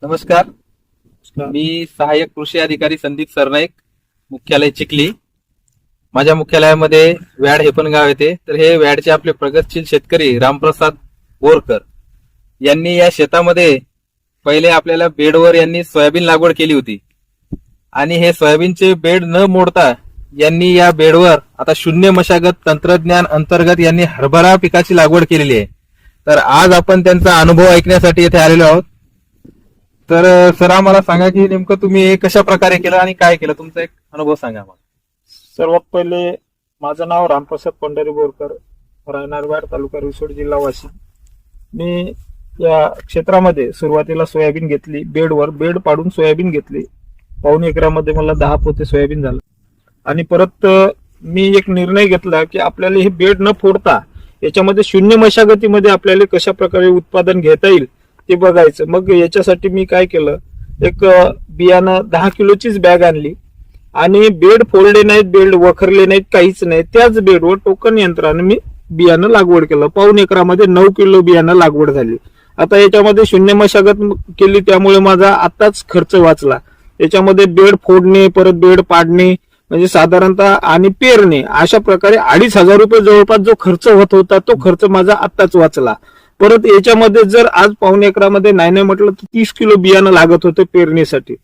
नमस्कार. मी सहाय्यक कृषी अधिकारी संदीप सरनाईक, मुख्यालय चिखली. माझ्या मुख्यालयामध्ये वॅड हे पण गाव येते. तर हे वॅडचे आपले प्रगतशील शेतकरी रामप्रसाद बोरकर यांनी या शेतामध्ये पहिले आपल्याला बेडवर यांनी सोयाबीन लागवड केली होती आणि हे सोयाबीनचे बेड न मोडता यांनी या बेडवर आता शून्य मशागत तंत्रज्ञान अंतर्गत यांनी हरभरा पिकाची लागवड केलेली आहे. तर आज आपण त्यांचा अनुभव ऐकण्यासाठी येथे आलेलो आहोत. तर सर आम्हाला सांगा की नेमकं तुम्ही हे कशा प्रकारे केलं आणि काय केलं, तुमचा एक अनुभव सांगा आम्हाला. सर्वात पहिले माझं नाव रामप्रसाद पंढरी बोरकर, राहणार वॅड, तालुका रिसोड, जिल्हा वाशिम. मी या क्षेत्रामध्ये सुरुवातीला सोयाबीन घेतली. बेडवर बेड पाडून सोयाबीन घेतली. 1.25 एकरामध्ये मला 10 पोते सोयाबीन झालं. आणि परत मी एक निर्णय घेतला की आपल्याला हे बेड न फोडता याच्यामध्ये शून्य मशागतीमध्ये आपल्याला कशा प्रकारे उत्पादन घेता येईल ते बघायचं. मग याच्यासाठी मी काय केलं, एक बियाणं 10 किलोचीच बॅग आणली आणि बेड फोडले नाहीत, बेड वखरले नाहीत, काहीच नाही. त्याच बेडवर टोकन यंत्राने मी बियाणं लागवड केलं. 1.25 एकरामध्ये 9 किलो बियाणं लागवड झाली. आता याच्यामध्ये शून्य मशागत केली, त्यामुळे माझा आताच खर्च वाचला. याच्यामध्ये बेड फोडणे, परत बेड पाडणे, म्हणजे साधारणतः आणि पेरणे, अशा प्रकारे 2,500 रुपये जवळपास जो खर्च होत होता तो खर्च माझा आत्ताच वाचला. परत याच्यामध्ये जर आज 1.25 एकरामध्ये नाही म्हटलं तर 30 किलो बियाणं लागत होतं पेरणीसाठी.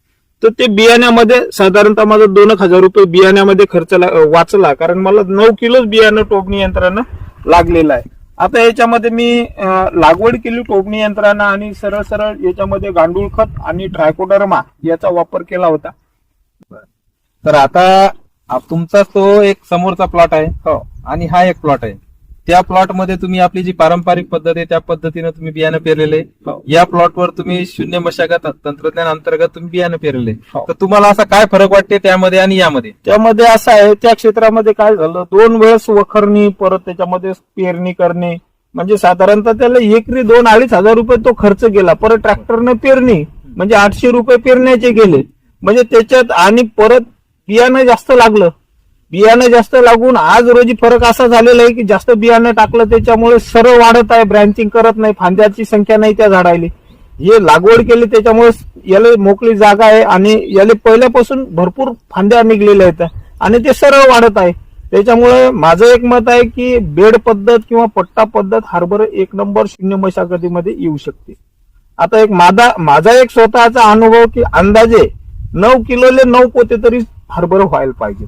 तर ते बियाण्यामध्ये साधारणतः माझा 2,000 रुपये बियाण्यामध्ये खर्च वाचला, कारण मला 9 किलोच बियाणं टोपणी यंत्रानं लागलेलं आहे. आता याच्यामध्ये मी लागवड केली टोपणी यंत्रानं आणि सरळ सरळ याच्यामध्ये गांडूळ खत आणि ट्रायकोडर्मा याचा वापर केला होता. तर आता तुमचा तो एक समोरचा प्लॉट आहे आणि हा एक प्लॉट आहे. त्या प्लॉट मध्ये तुम्ही आपली जी पारंपरिक पद्धत आहे त्या पद्धतीने तुम्ही बियाणं पेरलेले. या प्लॉटवर तुम्ही शून्य मशागत तंत्रज्ञान अंतर्गत तुम्ही बियाणं पेरले. तर तुम्हाला असा काय फरक वाटते त्यामध्ये आणि यामध्ये? त्यामध्ये असं आहे, त्या क्षेत्रामध्ये काय झालं, 2 वेळेस वखरणी, परत त्याच्यामध्ये पेरणी करणे, म्हणजे साधारणतः त्याला एकरी 2,000-2,500 रुपये तो खर्च गेला. परत ट्रॅक्टरने पेरणी म्हणजे 800 रुपये पेरण्याचे गेले. म्हणजे त्याच्यात आणि परत बियाणं जास्त लागलं. बियाणं जास्त लागून आज रोजी फरक असा झालेला आहे की जास्त बियाणं टाकलं त्याच्यामुळे सरळ वाढत आहे, ब्रँचिंग करत नाही, फांद्याची संख्या नाही त्या झाडायला. हे लागवड केली त्याच्यामुळे याला मोकळी जागा आहे आणि याला पहिल्यापासून भरपूर फांद्या निघलेल्या आहेत आणि ते सरळ वाढत आहे. त्याच्यामुळे माझं एक मत आहे की बेड पद्धत किंवा पट्टा पद्धत हरभरा 1 नंबर शून्य मशागतीमध्ये येऊ शकते. आता एक माझा एक स्वतःचा अनुभव की अंदाजे 9 किलोले 9 पोते तरी हरभरा व्हायला पाहिजे.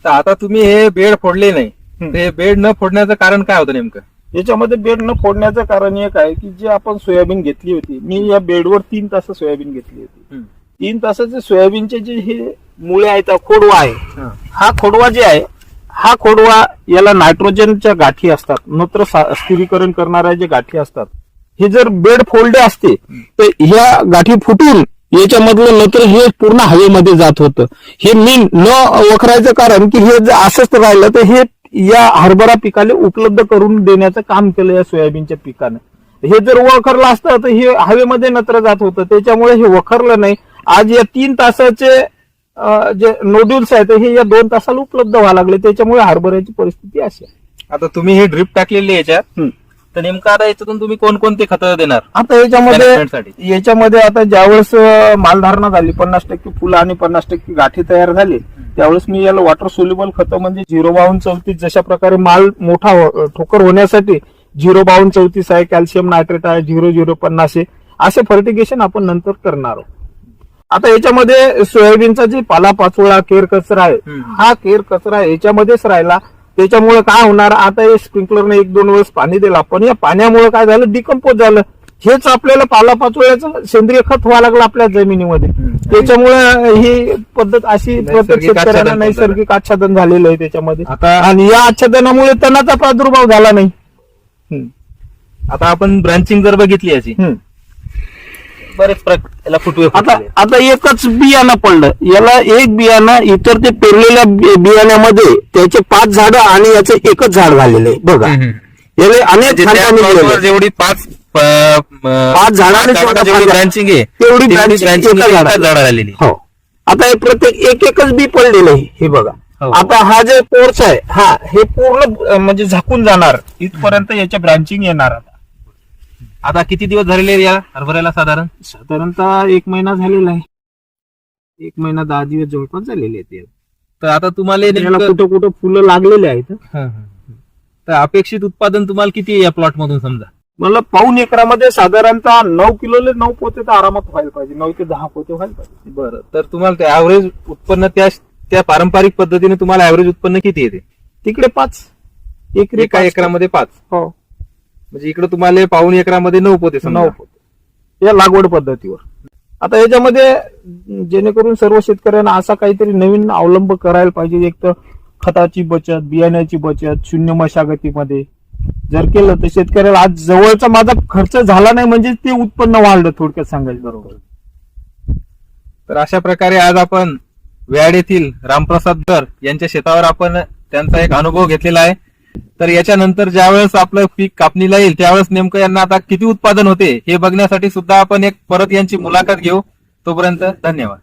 तर आता तुम्ही हे बेड फोडले नाही, ते बेड न फोडण्याचं कारण काय होतं नेमकं? याच्यामध्ये बेड न फोडण्याचं कारण एक आहे की जे आपण सोयाबीन घेतली होती, मी या बेडवर 3 तास सोयाबीन घेतली होती. 3 तासाचे सोयाबीनचे जे हे मुळे आहेत, खोडवा आहे, हा खोडवा जे आहे, हा खोडवा याला नायट्रोजनच्या गाठी असतात, नत्र स्थिरीकरण करणाऱ्या जे गाठी असतात, हे जर बेड फोल्डे असते तर ह्या गाठी फुटून याच्यामधलं नत्र हे पूर्ण हवेमध्ये जात होतं. हे मी न वखरायचं कारण की हे जर असंच राहिलं तर हे या हरभरा पिकाला उपलब्ध करून देण्याचं काम केलं या सोयाबीनच्या पिकानं. हे जर वखरलं असतं तर हे हवेमध्ये नत्र जात होतं, त्याच्यामुळे हे वखरलं नाही. आज या 3 तासाचे जे नोड्यूल्स आहेत हे या 2 तासाला उपलब्ध व्हायला लागले, त्याच्यामुळे हरभऱ्याची परिस्थिती अशी आहे. आता तुम्ही हे ड्रिप टाकलेली याच्यात, तर नेमकं आता याच्यातून तुम्ही कोणकोणते खतं देणार? आता याच्यामध्ये आता ज्यावेळेस मालधारणा झाली, 50% फुलं आणि 50% गाठी तयार झाली, त्यावेळेस मी याला वॉटर सोल्युबल खतं म्हणजे 05234, जशा प्रकारे माल मोठा ठोकर होण्यासाठी 05234 आहे, कॅल्शियम नायट्रेट आहे, 0050 आहे, असे फर्टिगेशन आपण नंतर करणार आहोत. आता याच्यामध्ये सोयाबीनचा जे पालापाचोळा केर कचरा आहे, हा केर कचरा याच्यामध्येच राहिला. त्याच्यामुळे काय होणार, आता हे स्प्रिंकलरने 1-2 वेळेस पाणी दिलं, पण या पाण्यामुळे काय झालं, डिकम्पोज झालं. हेच आपल्याला पालापाचोळ्याचं सेंद्रिय खत व्हावं लागलं आपल्या जमिनीमध्ये. त्याच्यामुळे ही पद्धत अशी प्रत्येक शेतकऱ्यांना नैसर्गिक आच्छादन झालेलं आहे त्याच्यामध्ये. आणि या आच्छादनामुळे तणाचा प्रादुर्भाव झाला नाही. आता आपण ब्रांचिंग जर बघितली याची, बरेच याला फुटवे. आता एकच बियाणं पडलं, याला एक बियाणं, इतर ते पेरलेल्या बियाण्यामध्ये त्याचे 5 झाडं आणि याचं एकच झाड झालेलं आहे बघा. याला अनेक जेवढी 5 झाडांची ब्रांचिंग आहे तेवढी ब्रांचिंग झाड आलेली. हो, आता हे प्रत्येक एकच बी पडलेलं आहे हे बघा. आता हा जे पोर्च आहे, हा हे पूर्ण म्हणजे झाकून जाणार, इथपर्यंत याच्या ब्रांचिंग येणार. आता आता किती दिवस झालेले आहेत या हरभऱ्याला साधारण? साधारणतः 1 महिना झालेला आहे. 1 महिना 10 दिवस जवळपास झालेले आहेत. तर आता तुम्हाला याला नेमकं- कुठं कुठं फुलं लागलेले आहेत. तर अपेक्षित उत्पादन तुम्हाला किती आहे या प्लॉट मधून समजा? मला पाऊण एकरामध्ये साधारणतः 9 किलोले 9 पोते तर आरामात व्हायला पाहिजे. 9 ते 10 पोते व्हायला पाहिजे. बरं, तर तुम्हाला ऍव्हरेज उत्पन्न त्या पारंपरिक पद्धतीने तुम्हाला ऍव्हरेज उत्पन्न किती येते? तिकडे 5 एकरी एका एकरामध्ये 5, हो म्हणजे इकडे तुम्हाला पाऊण एकरामध्ये 9 पोते समजा. 9 पोते या लागवड पद्धतीवर. आता याच्यामध्ये जेणेकरून सर्व शेतकऱ्यांना असा काहीतरी नवीन अवलंब करायला पाहिजे. एक तर खताची बचत, बियाण्याची बचत, शून्य मशागतीमध्ये जर केलं तर शेतकऱ्याला आज जवळचा माझा खर्च झाला नाही म्हणजे ते उत्पन्न वाढलं, थोडक्यात सांगायचं. बरोबर. तर अशा प्रकारे आज आपण व्याड येथील रामप्रसाद धर यांच्या शेतावर आपण त्यांचा एक अनुभव घेतलेला आहे. तर याच्यानंतर ज्यावेळेस आपलं पीक कापणीला येईल त्यावेळेस नेमकं यांना आता किती उत्पादन होते हे बघण्यासाठी सुद्धा आपण एक परत यांची मुलाखत घेऊ. तोपर्यंत धन्यवाद.